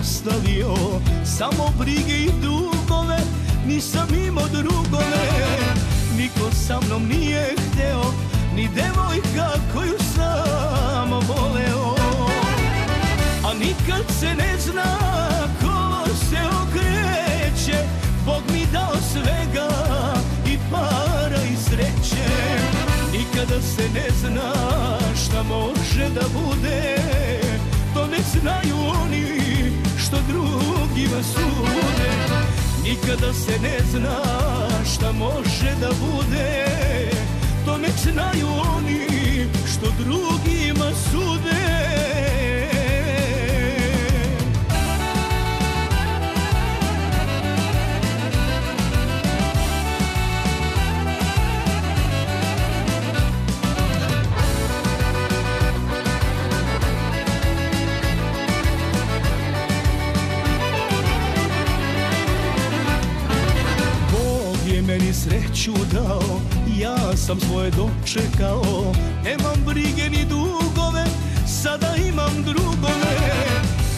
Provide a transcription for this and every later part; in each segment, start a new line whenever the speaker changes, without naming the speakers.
ostavio samo brige i dugove, nisam imao drugove. Niko sa mnom nije hteo, ni devojka koju sam voleo. A nikad se ne zna ko se okreće, Bog mi dao svega i para i sreće. Nikada se ne zna šta može da bude, to ne znaju oni što drugima sude. Nikada se ne zna šta može da bude, to ne znaju oni što drugima sude. Meni sreću dao, ja sam svoje dočekao. Nemam brige ni dugove, sada imam drugove.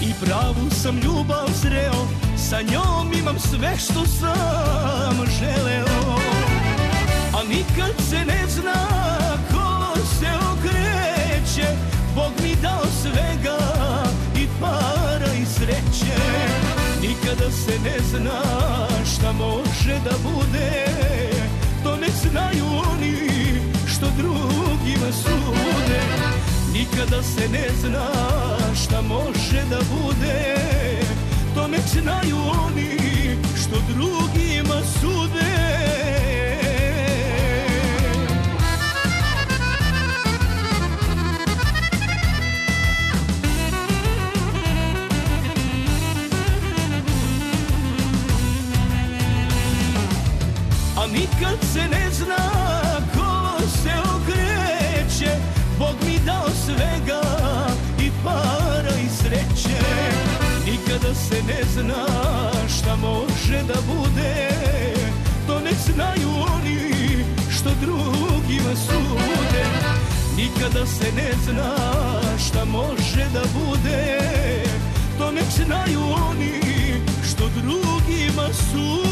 I pravu sam ljubav sreo, sa njom imam sve što sam želeo. A nikad se ne zna ko se okreće, Bog mi dao svega i para i sreće. Nikada se ne zna šta može da bude, to ne znaju oni što drugima sude. Nikada se ne zna šta može da bude, to ne znaju oni što drugima sude. A nikad se ne zna ko se okreće, Bog mi dao svega i para i sreće. Nikada se ne zna šta može da bude, to ne znaju oni što drugima sude. Nikada se ne zna šta može da bude, to ne znaju oni što drugima sude.